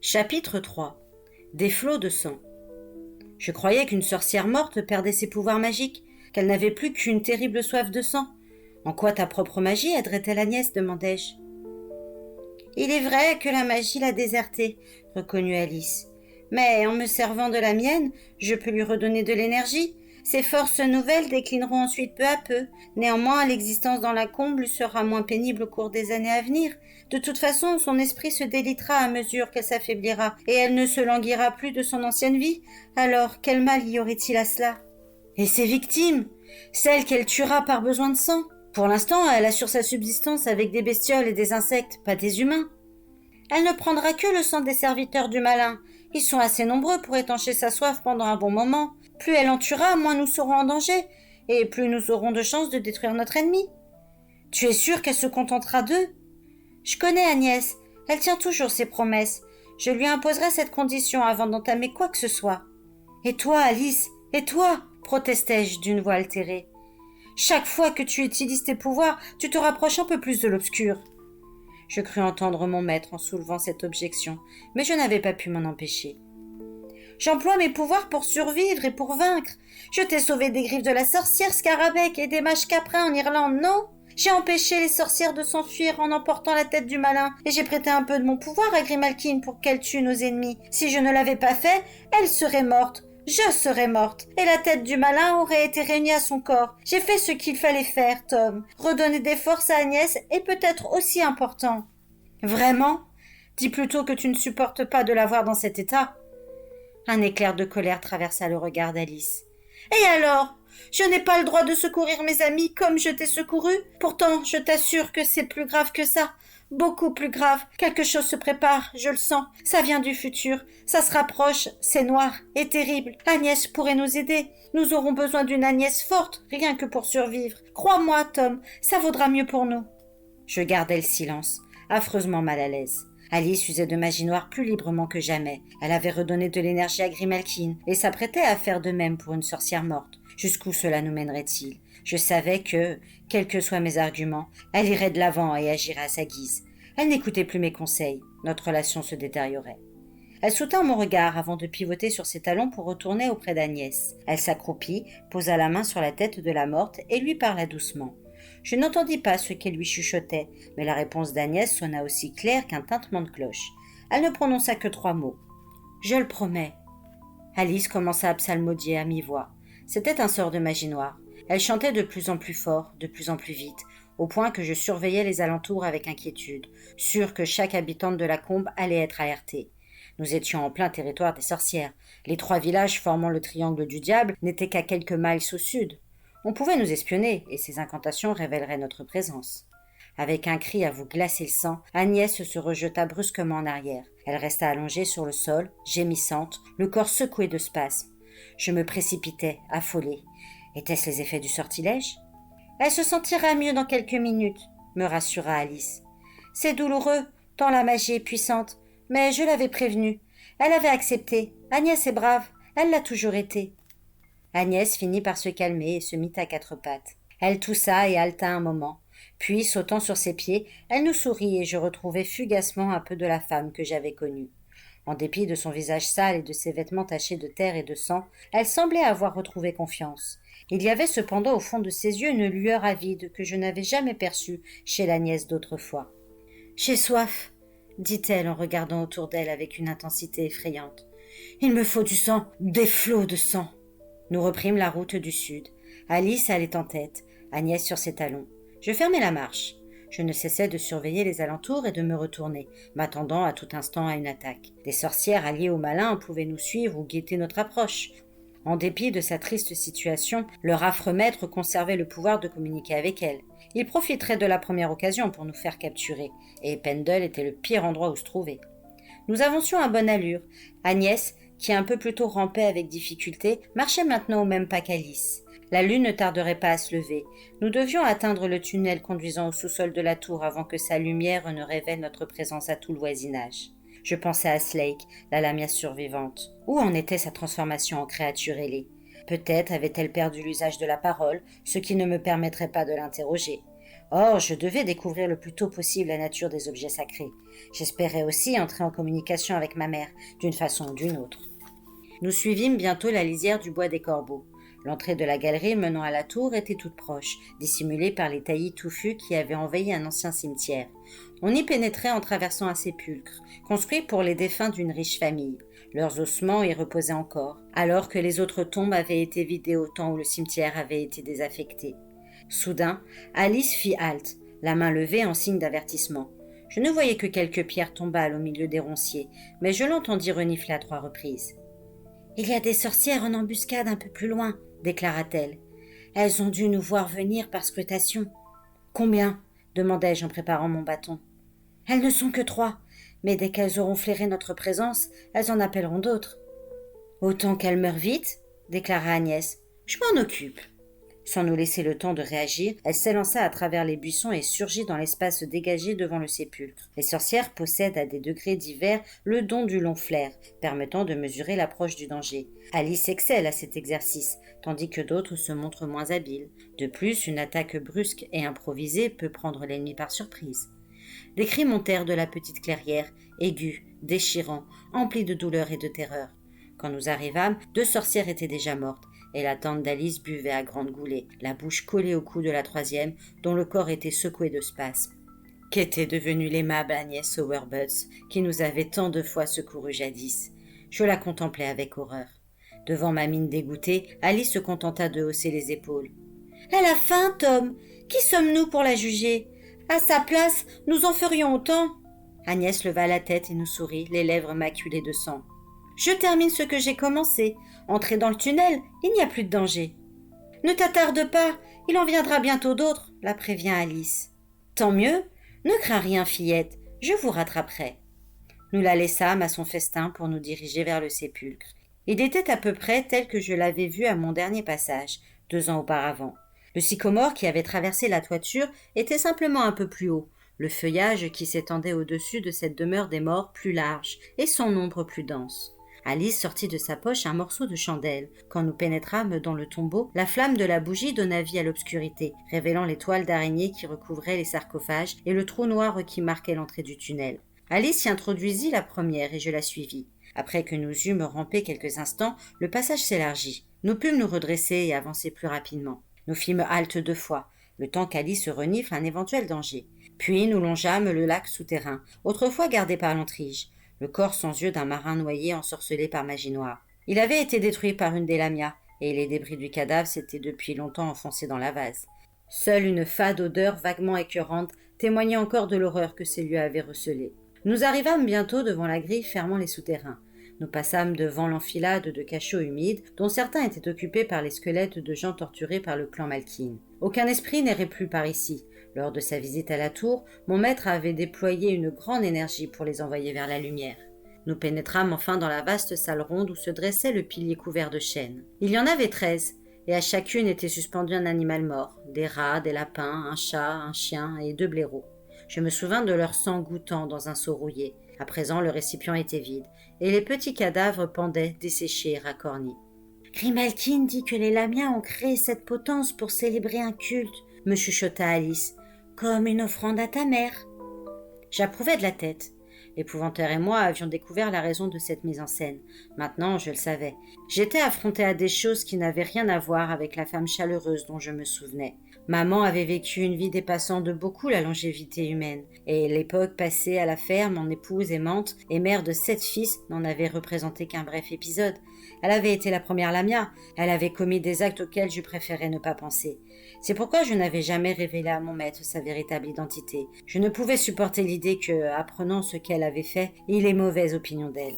Chapitre 3. Des flots de sang. Je croyais qu'une sorcière morte perdait ses pouvoirs magiques, qu'elle n'avait plus qu'une terrible soif de sang. En quoi ta propre magie aiderait-elle Agnès demandai-je. Il est vrai que la magie l'a désertée, reconnut Alice. Mais en me servant de la mienne, je peux lui redonner de l'énergie. Ses forces nouvelles déclineront ensuite peu à peu. Néanmoins, l'existence dans la combe sera moins pénible au cours des années à venir. De toute façon, son esprit se délitera à mesure qu'elle s'affaiblira, et elle ne se languira plus de son ancienne vie. Alors, quel mal y aurait-il à cela? Et ses victimes? Celles qu'elle tuera par besoin de sang? Pour l'instant, elle assure sa subsistance avec des bestioles et des insectes, pas des humains. Elle ne prendra que le sang des serviteurs du malin. Ils sont assez nombreux pour étancher sa soif pendant un bon moment. Plus elle en tuera, moins nous serons en danger, et plus nous aurons de chances de détruire notre ennemi. Tu es sûre qu'elle se contentera d'eux? Je connais Agnès, elle tient toujours ses promesses. Je lui imposerai cette condition avant d'entamer quoi que ce soit. Et toi, Alice, et toi, protestai-je d'une voix altérée. Chaque fois que tu utilises tes pouvoirs, tu te rapproches un peu plus de l'obscur. Je crus entendre mon maître en soulevant cette objection, mais je n'avais pas pu m'en empêcher. J'emploie mes pouvoirs pour survivre et pour vaincre. Je t'ai sauvé des griffes de la sorcière Scarabée et des mages caprins en Irlande, non? J'ai empêché les sorcières de s'enfuir en emportant la tête du malin, et j'ai prêté un peu de mon pouvoir à Grimalkin pour qu'elle tue nos ennemis. Si je ne l'avais pas fait, elle serait morte. Je serais morte, et la tête du malin aurait été réunie à son corps. J'ai fait ce qu'il fallait faire, Tom. Redonner des forces à Agnès est peut-être aussi important. Vraiment? Dis plutôt que tu ne supportes pas de la voir dans cet état. Un éclair de colère traversa le regard d'Alice. Et alors? Je n'ai pas le droit de secourir mes amis comme je t'ai secouru? Pourtant, je t'assure que c'est plus grave que ça. Beaucoup plus grave. Quelque chose se prépare, je le sens. Ça vient du futur. Ça se rapproche. C'est noir et terrible. Agnès pourrait nous aider. Nous aurons besoin d'une Agnès forte, rien que pour survivre. Crois-moi, Tom, ça vaudra mieux pour nous. Je gardai le silence, affreusement mal à l'aise. Alice usait de magie noire plus librement que jamais. Elle avait redonné de l'énergie à Grimalkin et s'apprêtait à faire de même pour une sorcière morte. Jusqu'où cela nous mènerait-il? Je savais que, quels que soient mes arguments, elle irait de l'avant et agirait à sa guise. Elle n'écoutait plus mes conseils. Notre relation se détériorait. Elle soutint mon regard avant de pivoter sur ses talons pour retourner auprès d'Agnès. Elle s'accroupit, posa la main sur la tête de la morte et lui parla doucement. Je n'entendis pas ce qu'elle lui chuchotait, mais la réponse d'Agnès sonna aussi claire qu'un tintement de cloche. Elle ne prononça que 3 mots. « Je le promets. » Alice commença à psalmodier à mi-voix. C'était un sort de magie noire. Elle chantait de plus en plus fort, de plus en plus vite, au point que je surveillais les alentours avec inquiétude, sûre que chaque habitante de la combe allait être alertée. Nous étions en plein territoire des sorcières. Les 3 villages formant le triangle du diable n'étaient qu'à quelques miles au sud. On pouvait nous espionner, et ces incantations révéleraient notre présence. Avec un cri à vous glacer le sang, Agnès se rejeta brusquement en arrière. Elle resta allongée sur le sol, gémissante, le corps secoué de spasmes. Je me précipitai, affolée. Étaient-ce les effets du sortilège? Elle se sentira mieux dans quelques minutes, me rassura Alice. C'est douloureux, tant la magie est puissante, mais je l'avais prévenue. Elle avait accepté. Agnès est brave, elle l'a toujours été. Agnès finit par se calmer et se mit à 4 pattes. Elle toussa et haleta un moment. Puis, sautant sur ses pieds, elle nous sourit et je retrouvai fugacement un peu de la femme que j'avais connue. En dépit de son visage sale et de ses vêtements tachés de terre et de sang, elle semblait avoir retrouvé confiance. Il y avait cependant au fond de ses yeux une lueur avide que je n'avais jamais perçue chez l'Agnès d'autrefois. « J'ai soif, » dit-elle en regardant autour d'elle avec une intensité effrayante. « Il me faut du sang, des flots de sang. » Nous reprîmes la route du sud. Alice allait en tête, Agnès sur ses talons. Je fermai la marche. Je ne cessais de surveiller les alentours et de me retourner, m'attendant à tout instant à une attaque. Des sorcières alliées aux malins pouvaient nous suivre ou guetter notre approche. En dépit de sa triste situation, leur affreux maître conservait le pouvoir de communiquer avec elle. Il profiterait de la première occasion pour nous faire capturer, et Pendle était le pire endroit où se trouver. Nous avancions à bonne allure. Agnès, qui un peu plus tôt rampait avec difficulté, marchait maintenant au même pas qu'Alice. La lune ne tarderait pas à se lever. Nous devions atteindre le tunnel conduisant au sous-sol de la tour avant que sa lumière ne révèle notre présence à tout le voisinage. Je pensais à Slake, la lamia survivante. Où en était sa transformation en créature ailée? Peut-être avait-elle perdu l'usage de la parole, ce qui ne me permettrait pas de l'interroger. Or, je devais découvrir le plus tôt possible la nature des objets sacrés. J'espérais aussi entrer en communication avec ma mère, d'une façon ou d'une autre. Nous suivîmes bientôt la lisière du bois des corbeaux. L'entrée de la galerie menant à la tour était toute proche, dissimulée par les taillis touffus qui avaient envahi un ancien cimetière. On y pénétrait en traversant un sépulcre, construit pour les défunts d'une riche famille. Leurs ossements y reposaient encore, alors que les autres tombes avaient été vidées au temps où le cimetière avait été désaffecté. Soudain, Alice fit halte, la main levée en signe d'avertissement. Je ne voyais que quelques pierres tombales au milieu des ronciers, mais je l'entendis renifler à 3 reprises. « Il y a des sorcières en embuscade un peu plus loin, » déclara-t-elle. « Elles ont dû nous voir venir par scrutation. »« Combien ?» demandai-je en préparant mon bâton. « Elles ne sont que 3, mais dès qu'elles auront flairé notre présence, elles en appelleront d'autres. »« Autant qu'elles meurent vite, » déclara Agnès. « Je m'en occupe. » Sans nous laisser le temps de réagir, elle s'élança à travers les buissons et surgit dans l'espace dégagé devant le sépulcre. Les sorcières possèdent à des degrés divers le don du long flair, permettant de mesurer l'approche du danger. Alice excelle à cet exercice, tandis que d'autres se montrent moins habiles. De plus, une attaque brusque et improvisée peut prendre l'ennemi par surprise. Des cris montèrent de la petite clairière, aigus, déchirants, emplis de douleur et de terreur. Quand nous arrivâmes, 2 sorcières étaient déjà mortes, et la tante d'Alice buvait à grandes goulées, la bouche collée au cou de la 3e, dont le corps était secoué de spasmes. Qu'était devenue l'aimable Agnès Sowerbuds, qui nous avait tant de fois secourus jadis? Je la contemplais avec horreur. Devant ma mine dégoûtée, Alice se contenta de hausser les épaules. « Elle a faim, Tom. Qui sommes-nous pour la juger? À sa place, nous en ferions autant. » Agnès leva la tête et nous sourit, les lèvres maculées de sang. « Je termine ce que j'ai commencé. Entrez dans le tunnel, il n'y a plus de danger. »« Ne t'attarde pas, il en viendra bientôt d'autres, » la prévient Alice. « Tant mieux, ne crains rien, fillette, je vous rattraperai. » Nous la laissâmes à son festin pour nous diriger vers le sépulcre. Il était à peu près tel que je l'avais vu à mon dernier passage, 2 ans auparavant. Le sycomore qui avait traversé la toiture était simplement un peu plus haut, le feuillage qui s'étendait au-dessus de cette demeure des morts plus large et son ombre plus dense. Alice sortit de sa poche un morceau de chandelle. Quand nous pénétrâmes dans le tombeau, la flamme de la bougie donna vie à l'obscurité, révélant les toiles d'araignée qui recouvraient les sarcophages et le trou noir qui marquait l'entrée du tunnel. Alice s'y introduisit la première et je la suivis. Après que nous eûmes rampé quelques instants, le passage s'élargit. Nous pûmes nous redresser et avancer plus rapidement. Nous fîmes halte 2 fois, le temps qu'Alice renifle un éventuel danger. Puis nous longeâmes le lac souterrain, autrefois gardé par l'Antrige, le corps sans yeux d'un marin noyé ensorcelé par magie noire. Il avait été détruit par une des lamias, et les débris du cadavre s'étaient depuis longtemps enfoncés dans la vase. Seule une fade odeur vaguement écœurante témoignait encore de l'horreur que ces lieux avaient recelée. Nous arrivâmes bientôt devant la grille fermant les souterrains. Nous passâmes devant l'enfilade de cachots humides, dont certains étaient occupés par les squelettes de gens torturés par le clan Malkin. Aucun esprit n'errait plus par ici. Lors de sa visite à la tour, mon maître avait déployé une grande énergie pour les envoyer vers la lumière. Nous pénétrâmes enfin dans la vaste salle ronde où se dressait le pilier couvert de chênes. Il y en avait 13, et à chacune était suspendu un animal mort, des rats, des lapins, un chat, un chien et 2 blaireaux. Je me souvins de leur sang goûtant dans un seau rouillé. À présent, le récipient était vide, et les petits cadavres pendaient, desséchés et racornis. « Grimalkin dit que les Lamiens ont créé cette potence pour célébrer un culte, » me chuchota Alice, « comme une offrande à ta mère. » J'approuvais de la tête. L'épouvantaire et moi avions découvert la raison de cette mise en scène. Maintenant, je le savais. J'étais affrontée à des choses qui n'avaient rien à voir avec la femme chaleureuse dont je me souvenais. Maman avait vécu une vie dépassant de beaucoup la longévité humaine, et l'époque passée à la ferme en épouse aimante et mère de 7 fils n'en avait représenté qu'un bref épisode. Elle avait été la première Lamia, elle avait commis des actes auxquels je préférais ne pas penser. C'est pourquoi je n'avais jamais révélé à mon maître sa véritable identité. Je ne pouvais supporter l'idée que, apprenant ce qu'elle avait fait, il ait mauvaise opinion d'elle.